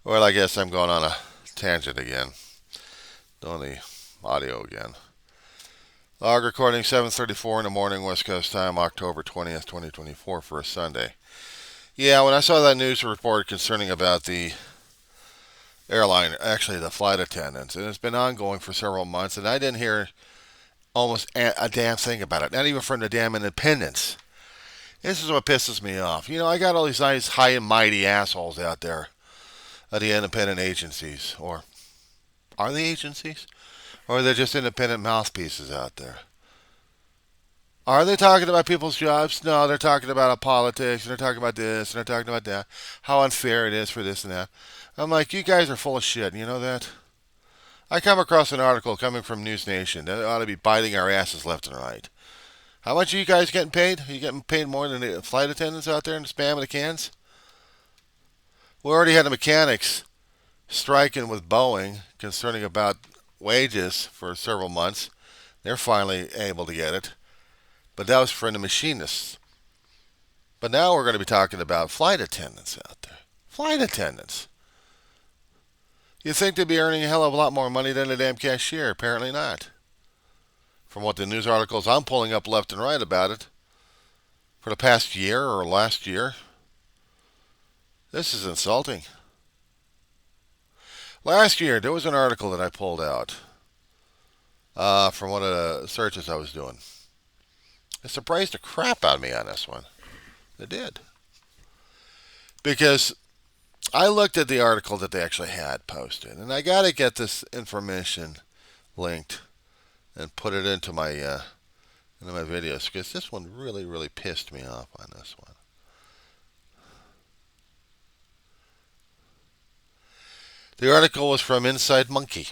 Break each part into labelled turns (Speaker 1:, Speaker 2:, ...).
Speaker 1: Well, I guess I'm going on a tangent again. Doing the audio again. Log recording 7:34 in the morning, West Coast time, October 20th, 2024, for a Sunday. Yeah, when I saw that news report concerning about the airline, actually the flight attendants, and it's been ongoing for several months, and I didn't hear almost a damn thing about it, not even from the damn independents. This is what pisses me off. I got all these nice high and mighty assholes out there at the independent agencies, or are they agencies? Or are they just independent mouthpieces out there? Are they talking about people's jobs? No, they're talking about politics, and they're talking about this, and they're talking about that. How unfair it is for this and that. I'm like, you guys are full of shit. You know that? I come across an article coming from News Nation that ought to be biting our asses left and right. How much are you guys getting paid? Are you getting paid more than the flight attendants out there in the spam of the cans? We already had the mechanics striking with Boeing concerning about wages for several months. They're finally able to get it. But that was for the machinists. But now we're going to be talking about flight attendants out there. Flight attendants. You think they'd be earning a hell of a lot more money than a damn cashier? Apparently not. From what the news articles I'm pulling up left and right about it, for the past year or last year, this is insulting. Last year, there was an article that I pulled out from one of the searches I was doing. It surprised the crap out of me on this one. It did. Because I looked at the article that they actually had posted, and I got to get this information linked and put it into my videos, because this one really, really pissed me off on this one. The article was from Inside Monkey,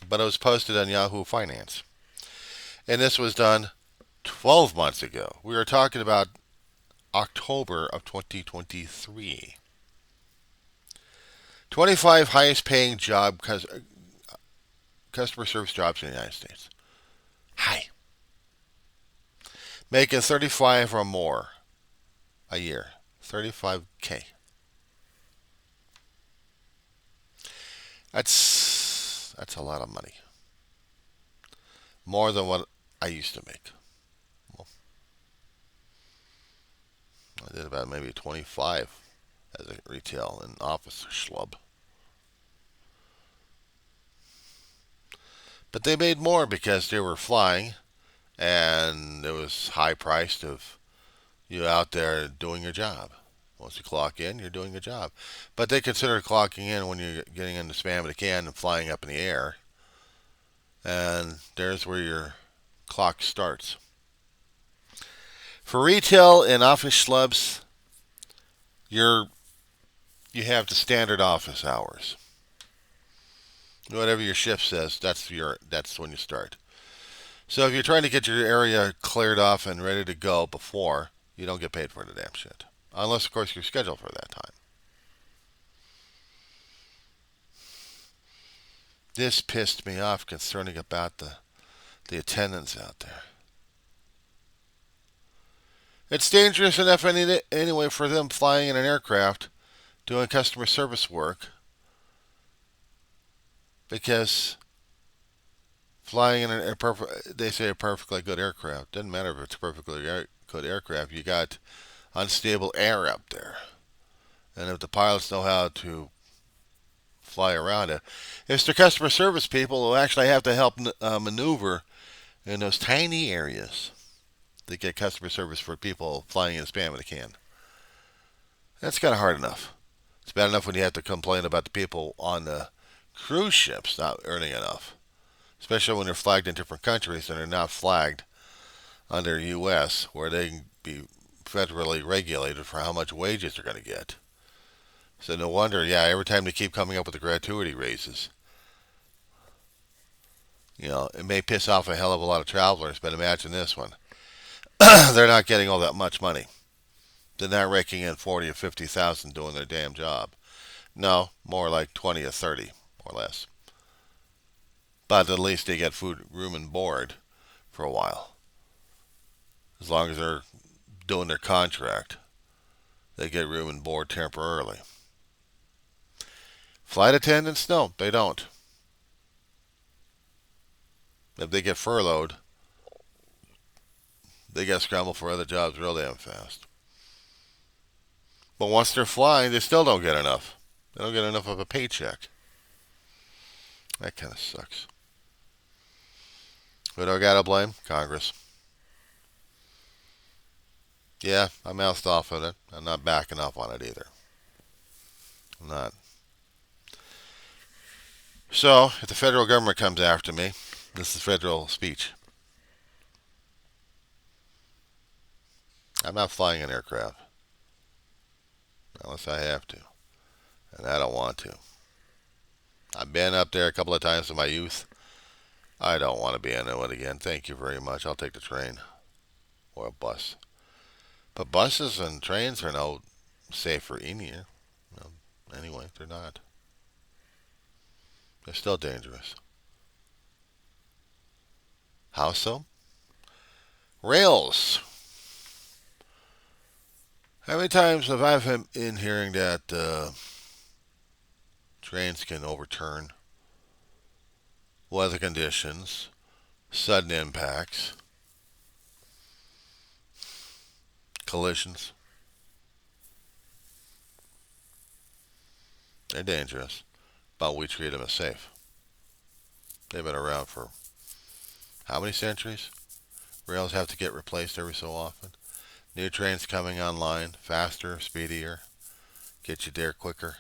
Speaker 1: but it was posted on Yahoo Finance. And this was done 12 months ago. We were talking about October of 2023. 25 highest paying customer service jobs in the United States. High. Making 35 or more a year. 35K. That's a lot of money. More than what I used to make. Well, I did about maybe 25 as a retail and office schlub. But they made more because they were flying, and it was high priced of you out there doing your job. Once you clock in, you're doing your job. But they consider clocking in when you're getting in the spam of the can and flying up in the air. And there's where your clock starts. For retail and office schlubs, you have the standard office hours. Whatever your shift says, that's when you start. So if you're trying to get your area cleared off and ready to go before, you don't get paid for the damn shit. Unless, of course, you're scheduled for that time. This pissed me off concerning about the attendants out there. It's dangerous enough anyway for them flying in an aircraft doing customer service work, because flying in they say a perfectly good aircraft. Doesn't matter if it's a perfectly good aircraft. You got unstable air up there. And if the pilots know how to fly around it, it's the customer service people who actually have to help maneuver in those tiny areas to get customer service for people flying in a spam in a can. That's kind of hard enough. It's bad enough when you have to complain about the people on the cruise ships not earning enough, especially when they're flagged in different countries and they're not flagged under U.S., where they can be federally regulated for how much wages they're going to get. So no wonder, every time they keep coming up with the gratuity raises. It may piss off a hell of a lot of travelers, but imagine this one. They're not getting all that much money. They're not raking in 40 or 50,000 doing their damn job. No, more like 20 or 30, or less. But at least they get food, room, and board for a while. As long as they're doing their contract, they get room and board temporarily. Flight attendants, no, they don't. If they get furloughed, they get scrambled for other jobs real damn fast. But once they're flying, they still don't get enough. They don't get enough of a paycheck. That kind of sucks. Who do I gotta blame? Congress. Yeah, I mouthed off of it. I'm not backing up on it either. I'm not. So, if the federal government comes after me, this is federal speech. I'm not flying an aircraft unless I have to, and I don't want to. I've been up there a couple of times in my youth. I don't want to be in it again. Thank you very much. I'll take the train or a bus. But buses and trains are no safer either. No, anyway, they're not. They're still dangerous. How so? Rails. How many times have I been hearing that trains can overturn? Weather conditions, sudden impacts, collisions. They're dangerous, but we treat them as safe. They've been around for how many centuries? Rails have to get replaced every so often. New trains coming online, faster, speedier, get you there quicker.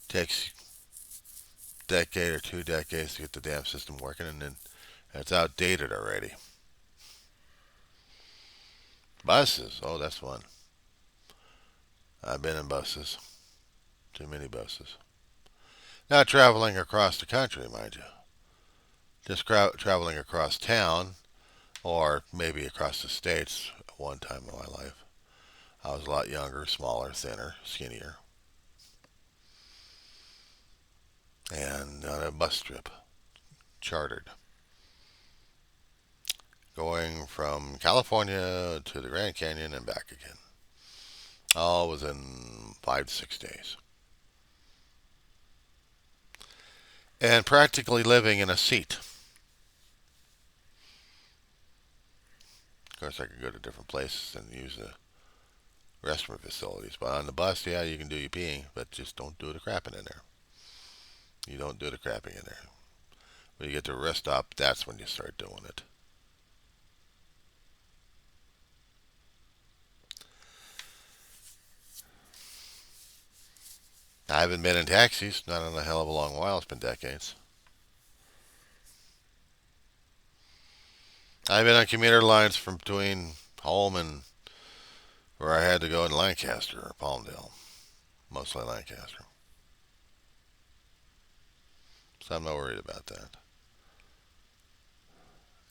Speaker 1: Takes a decade or 2 decades to get the damn system working, and then it's outdated already. Buses, oh, that's one. I've been in buses. Too many buses. Not traveling across the country, mind you. Just traveling across town, or maybe across the states at one time in my life. I was a lot younger, smaller, thinner, skinnier. And on a bus trip, chartered. Going from California to the Grand Canyon and back again. All within 5 to 6 days. And practically living in a seat. Of course, I could go to different places and use the restroom facilities. But on the bus, yeah, you can do your peeing, but just don't do the crapping in there. You don't do the crapping in there. When you get to a rest stop, that's when you start doing it. I haven't been in taxis, not in a hell of a long while. It's been decades. I've been on commuter lines from between home and where I had to go in Lancaster or Palmdale. Mostly Lancaster. So I'm not worried about that.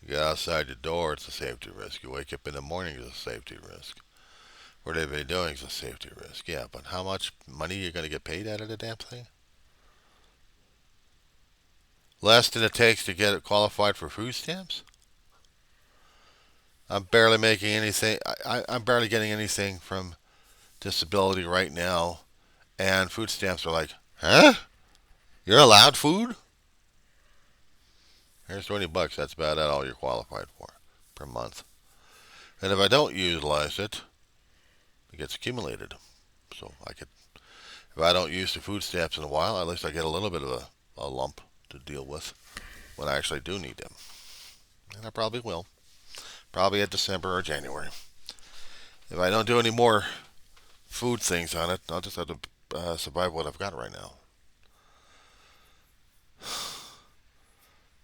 Speaker 1: You get outside your door, it's a safety risk. You wake up in the morning, it's a safety risk. What they've been doing is a safety risk. Yeah, but how much money you're going to get paid out of the damn thing? Less than it takes to get it qualified for food stamps? I'm barely making anything. I'm barely getting anything from disability right now, and food stamps are like, huh? You're allowed food? Here's $20. That's about all you're qualified for per month. And if I don't utilize it, it gets accumulated. So if I don't use the food stamps in a while, at least I get a little bit of a lump to deal with when I actually do need them. And I probably will. Probably at December or January. If I don't do any more food things on it, I'll just have to survive what I've got right now.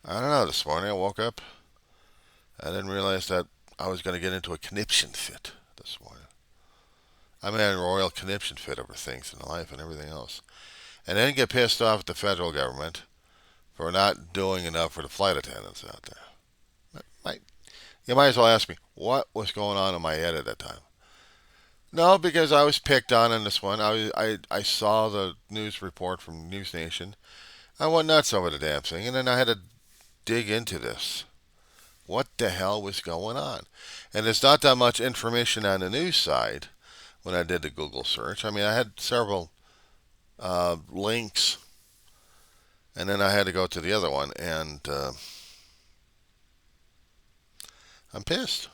Speaker 1: I don't know, this morning I woke up. I didn't realize that I was going to get into a conniption fit this morning. I'm in a royal conniption fit over things in life and everything else. And then get pissed off at the federal government for not doing enough for the flight attendants out there. You might as well ask me, what was going on in my head at that time? No, because I was picked on in this one. I saw the news report from News Nation. I went nuts over the damn thing, and then I had to dig into this. What the hell was going on? And there's not that much information on the news side when I did the Google search. I mean, I had several links And then I had to go to the other one, and I'm pissed.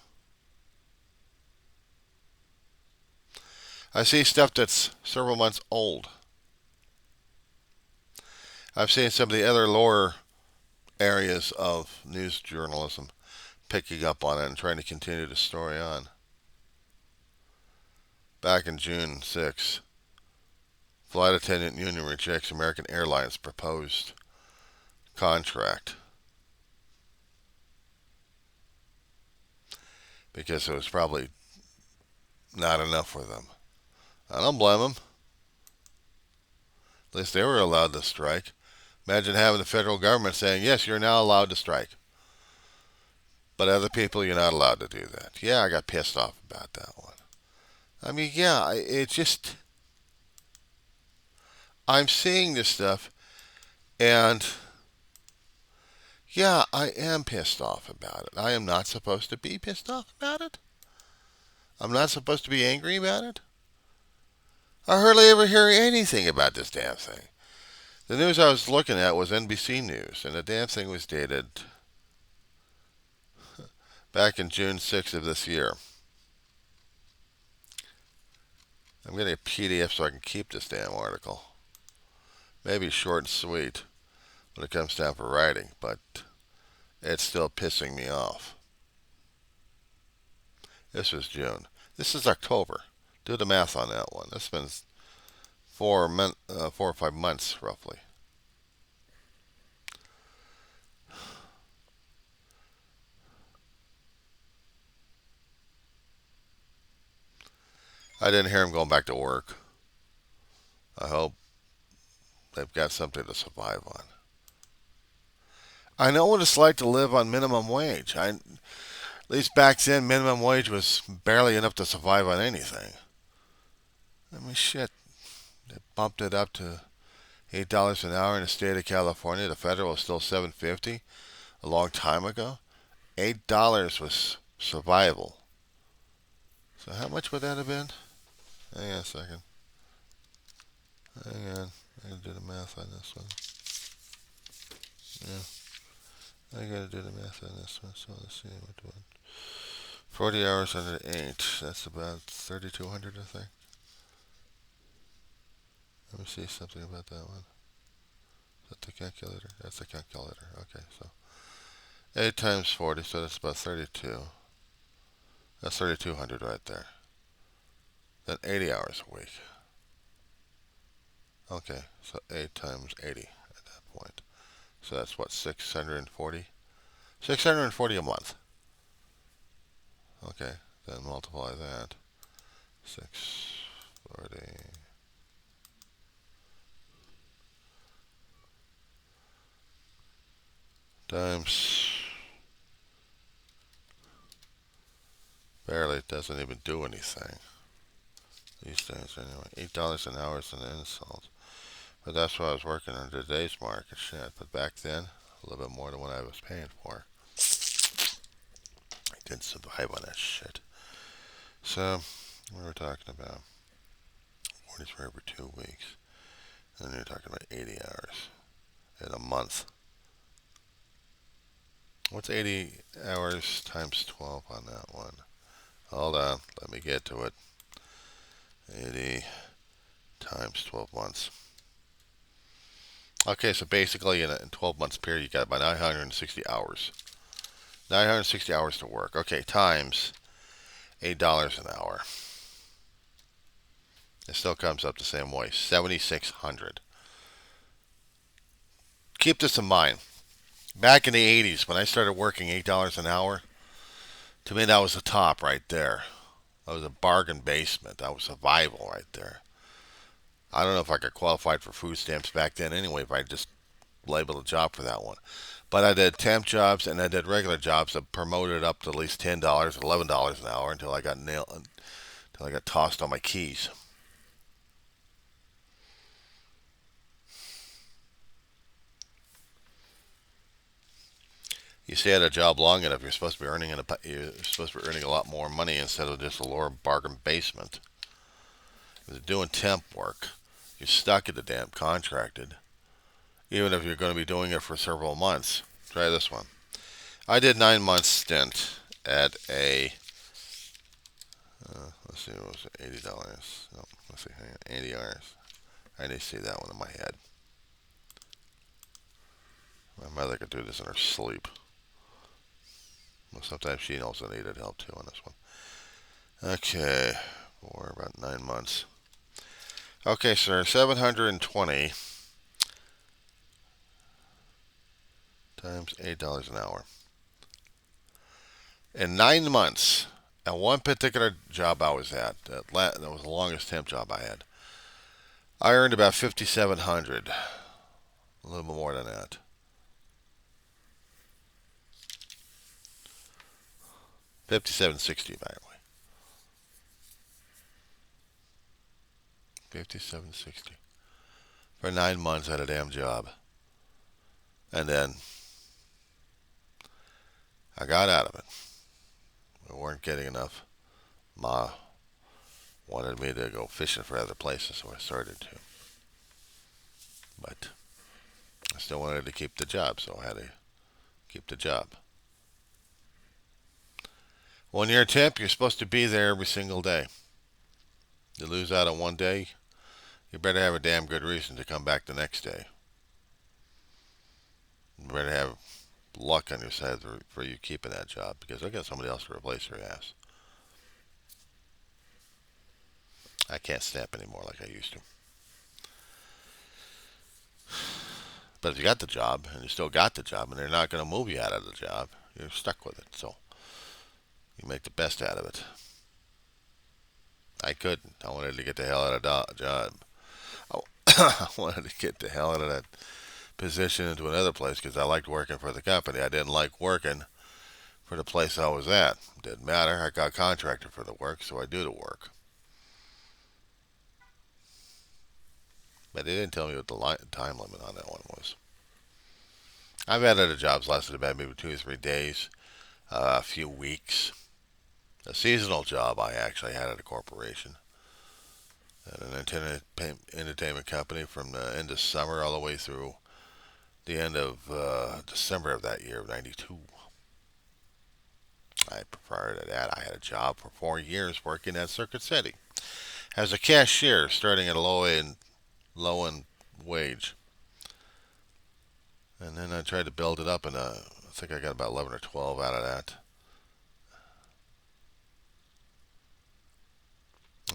Speaker 1: I see stuff that's several months old. I've seen some of the other lower areas of news journalism picking up on it and trying to continue the story on. Back in June 6, flight attendant union rejects American Airlines proposed contract because it was probably not enough for them. I don't blame them. At least they were allowed to strike. Imagine having the federal government saying, yes, you're now allowed to strike. But other people, you're not allowed to do that. Yeah, I got pissed off about that one. I mean, yeah, it just... I'm seeing this stuff, and... yeah, I am pissed off about it. I am not supposed to be pissed off about it. I'm not supposed to be angry about it. I hardly ever hear anything about this damn thing. The news I was looking at was NBC News, and the damn thing was dated back in June 6th of this year. I'm getting a PDF so I can keep this damn article. Maybe short and sweet when it comes down for writing, but it's still pissing me off. This was June. This is October. Do the math on that one. That's been 4 or 5 months, roughly. I didn't hear him going back to work. I hope they've got something to survive on. I know what it's like to live on minimum wage. At least back then, minimum wage was barely enough to survive on anything. I mean, shit. They bumped it up to $8 an hour in the state of California. The federal was still $7.50 a long time ago. $8 was survival. So how much would that have been? Hang on a second. Hang on. I gotta do the math on this one. Yeah. I gotta do the math on this one. So let's see what we're doing. 40 hours under 8. That's about 3,200, I think. Let me see something about that one. Is that the calculator? That's the calculator. Okay, so 8 times 40, so that's about 32. That's 3,200 right there. Then 80 hours a week. Okay, so 8 times 80 at that point. So that's what, 640? 640 a month. Okay, then multiply that. 640 times... barely, doesn't even do anything these days anyway. $8 an hour is an insult. But that's what I was working on today's market. Shit. But back then, a little bit more than what I was paying for. I didn't survive on that shit. So, what we're talking about 43 over 2 weeks. And then you're talking about 80 hours in a month. What's 80 hours times 12 on that one? Hold on, let me get to it. 80 times 12 months. Okay, so basically in a 12 months period, you got about 960 hours. 960 hours to work. Okay, times $8 an hour. It still comes up the same way, 7,600. Keep this in mind. Back in the 80s, when I started working $8 an hour, to me that was the top right there. That was a bargain basement. That was survival right there. I don't know if I got qualified for food stamps back then anyway, if I just labeled a job for that one. But I did temp jobs and I did regular jobs that promoted up to at least $10, $11 an hour until I got until I got tossed on my keys. You stay at a job long enough, you're supposed to be earning a lot more money instead of just a lower bargain basement. If you're doing temp work, you're stuck at the damn contracted, even if you're going to be doing it for several months. Try this one. I did 9 months stint at a, let's see, what was it, $80. No, let's see, $80. I need to see that one in my head. My mother could do this in her sleep. Well, sometimes she knows I needed help too on this one. Okay, for about 9 months. Okay, sir, 720 times $8 an hour. In 9 months, at one particular job I was at, that was the longest temp job I had, I earned about 5,700, a little bit more than that. $57.60, by the way. $57.60 for 9 months at a damn job, and then I got out of it. We weren't getting enough. Ma wanted me to go fishing for other places, so I started to. But I still wanted to keep the job, so I had to keep the job. When you're a temp, you're supposed to be there every single day. You lose out on one day, you better have a damn good reason to come back the next day. You better have luck on your side for you keeping that job, because I'll get somebody else to replace your ass. I can't snap anymore like I used to. But if you got the job, and you still got the job, and they're not going to move you out of the job, you're stuck with it. So you make the best out of it. I couldn't. I wanted to get the hell out of the job. I wanted to get the hell out of that position into another place because I liked working for the company. I didn't like working for the place I was at. Didn't matter. I got contracted for the work, so I do the work. But they didn't tell me what the time limit on that one was. I've had other jobs lasted about maybe 2 or 3 days, a few weeks. A seasonal job I actually had at a corporation, at an entertainment company, from the end of summer all the way through the end of December of that year of '92. Prior to that, I had a job for 4 years working at Circuit City as a cashier, starting at a low end wage, and then I tried to build it up, and I think I got about 11 or 12 out of that,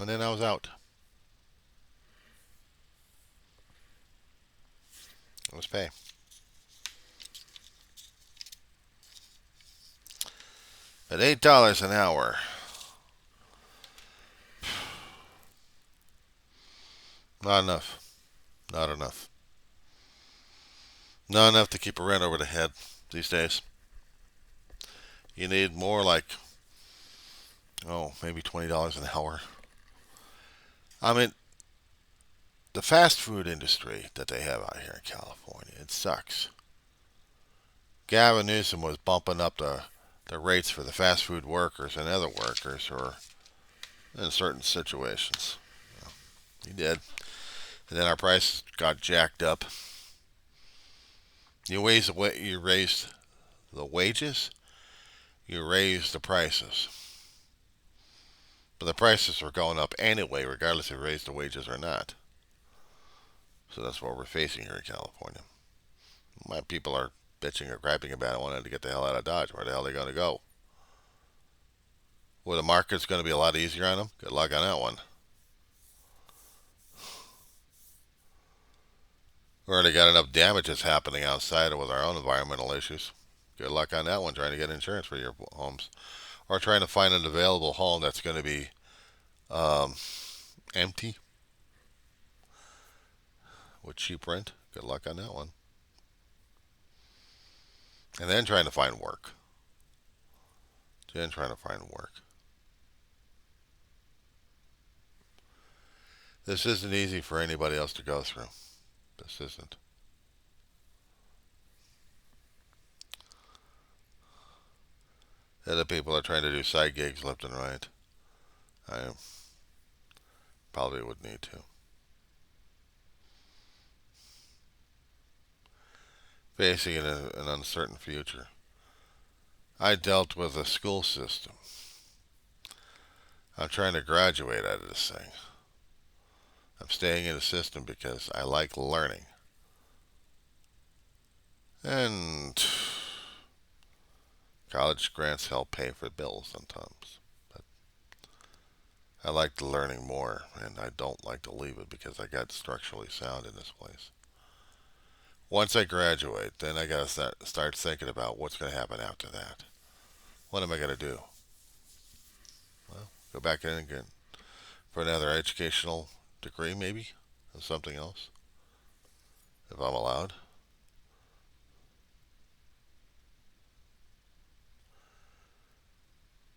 Speaker 1: and then I was out. It was pay. At $8 an hour. Not enough. Not enough. Not enough to keep a rent over the head these days. You need more like, maybe $20 an hour. I mean, the fast food industry that they have out here in California, it sucks. Gavin Newsom was bumping up the rates for the fast food workers and other workers, or in certain situations. He did. And then our prices got jacked up. You raised the wages, you raised the prices. But the prices were going up anyway, regardless if you raised the wages or not. So that's what we're facing here in California. My people are bitching or griping about it, wanting to get the hell out of Dodge. Where the hell are they going to go? Well, the market's going to be a lot easier on them. Good luck on that one. We already got enough damages happening outside with our own environmental issues. Good luck on that one, trying to get insurance for your homes. Or trying to find an available home that's going to be empty with cheap rent. Good luck on that one. And then trying to find work. This isn't easy for anybody else to go through. This isn't. Other people are trying to do side gigs left and right. I probably would need to. facing an uncertain future. I dealt with a school system. I'm trying to graduate out of this thing. I'm staying in the system because I like learning. And college grants help pay for bills sometimes. But I like the learning more, and I don't like to leave it because I got structurally sound in this place. Once I graduate, then I got to start thinking about what's going to happen after that. What am I going to do? Well, go back in again for another educational degree, maybe, or something else, if I'm allowed.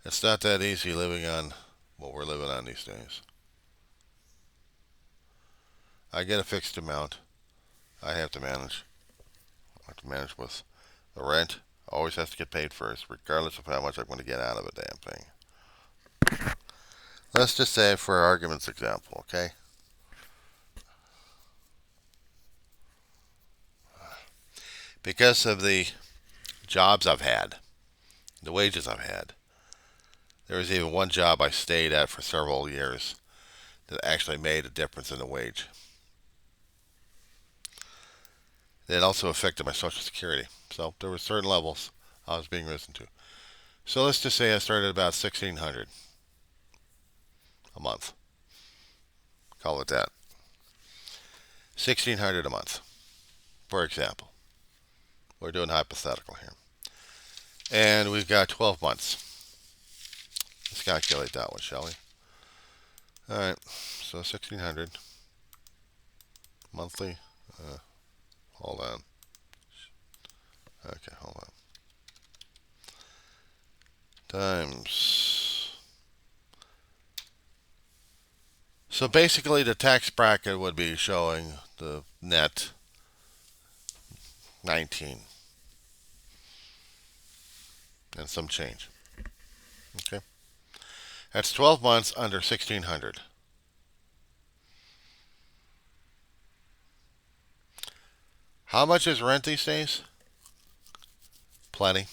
Speaker 1: It's not that easy living on what we're living on these days. I get a fixed amount I have to manage. I have to manage with the rent. Always has to get paid first, regardless of how much I'm going to get out of a damn thing. Let's just say, for argument's example, okay? Because of the jobs I've had, the wages I've had, there was even one job I stayed at for several years that actually made a difference in the wage. It also affected my Social Security. So there were certain levels I was being risen to. So let's just say I started about $1,600 a month. Call it that. $1,600 a month, for example. We're doing hypothetical here. And we've got 12 months. Let's calculate that one, shall we? All right. So 1,600 monthly. Hold on. Okay, hold on. Times. So basically, the tax bracket would be showing the net 19 and some change. Okay, that's 12 months under 1,600. How much is rent these days? Plenty.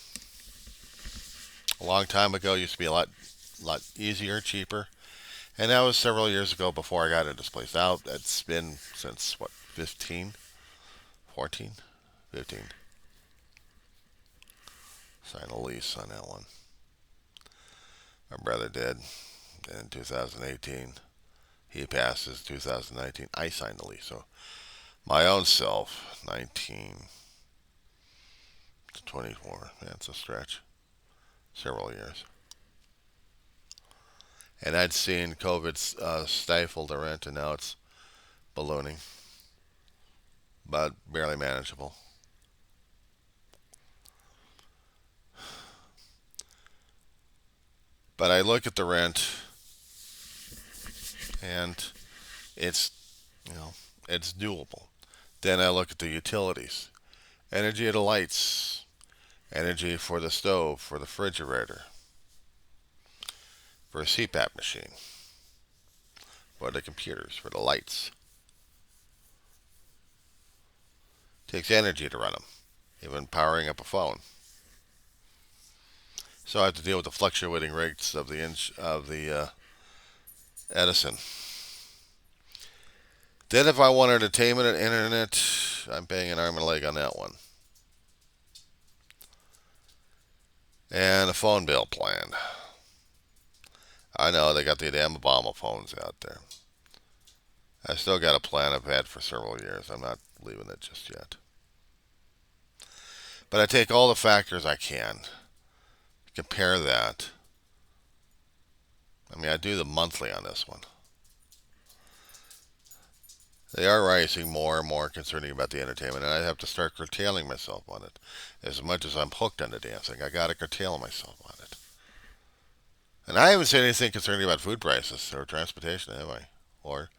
Speaker 1: A long time ago, it used to be a lot easier, cheaper, and that was several years ago before I got into this place. Now it's been since what, 15, 14, 15. Signed a lease on that one. My brother did in 2018. He passed his 2019. I signed the lease. So my own self, 19 to 24. That's a stretch. Several years. And I'd seen COVID stifle the rent, and now it's ballooning, but barely manageable. But I look at the rent, and it's, it's doable. Then I look at the utilities, energy of the lights, energy for the stove, for the refrigerator, for a CPAP machine, for the computers, for the lights. It takes energy to run them, even powering up a phone. So I have to deal with the fluctuating rates of the Edison. Then if I want entertainment and internet, I'm paying an arm and a leg on that one. And a phone bill plan. I know they got the damn Obama phones out there. I still got a plan I've had for several years. I'm not leaving it just yet. But I take all the factors I can, compare that. I mean, I do the monthly on this one. They are rising more and more concerning about the entertainment, and I have to start curtailing myself on it. As much as I'm hooked on the damn thing, I got to curtail myself on it. And I haven't said anything concerning about food prices or transportation, have I? Or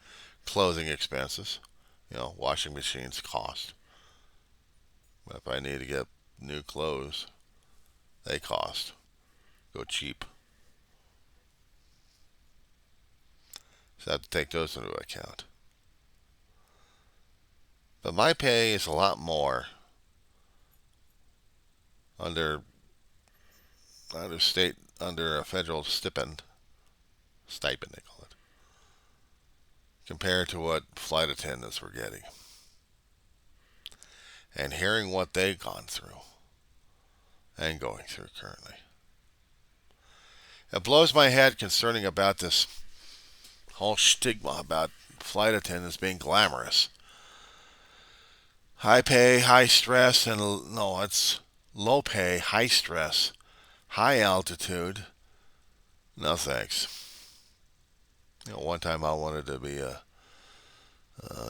Speaker 1: clothing expenses. Washing machines cost. But if I need to get new clothes, they cost. Go cheap. So I have to take those into account. But my pay is a lot more under under a federal stipend they call it, compared to what flight attendants were getting. And hearing what they've gone through and going through currently. It blows my head concerning about this whole stigma about flight attendants being glamorous. High pay, high stress, and no, it's low pay, high stress, high altitude. No thanks. One time I wanted to be an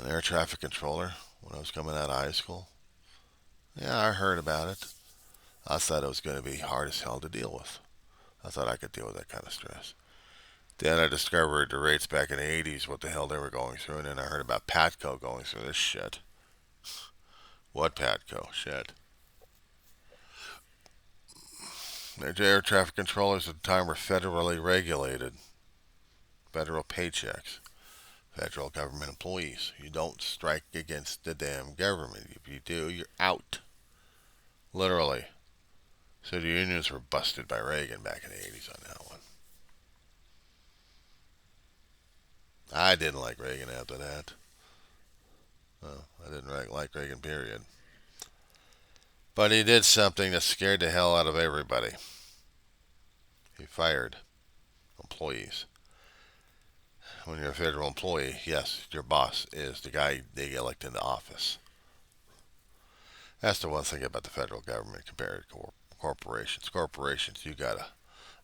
Speaker 1: air traffic controller when I was coming out of high school. Yeah, I heard about it. I thought it was going to be hard as hell to deal with. I thought I could deal with that kind of stress. Then I discovered the rates back in the 80s, what the hell they were going through, and then I heard about Patco going through this shit. What Patco? Shit. The air traffic controllers at the time were federally regulated. Federal paychecks. Federal government employees. You don't strike against the damn government. If you do, you're out. Literally. So the unions were busted by Reagan back in the 80s on that one. I didn't like Reagan after that. Well, I didn't like Reagan, period. But he did something that scared the hell out of everybody. He fired employees. When you're a federal employee, yes, your boss is the guy they elect into office. That's the one thing about the federal government compared to corporations. Corporations, you gotta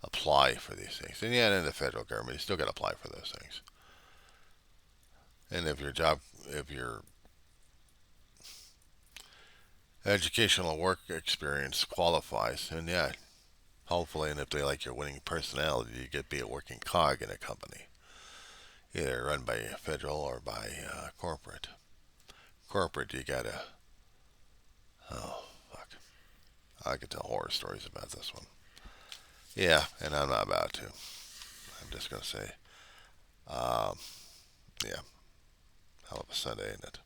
Speaker 1: apply for these things. And yeah, in the federal government, you still gotta apply for those things. And if your educational work experience qualifies, and yeah, hopefully, and if they like your winning personality, you get be a working cog in a company, either run by federal or by corporate. Corporate, you gotta. Oh fuck! I could tell horror stories about this one. Yeah, and I'm not about to. I'm just gonna say, um, yeah, hell of a Sunday, ain't it?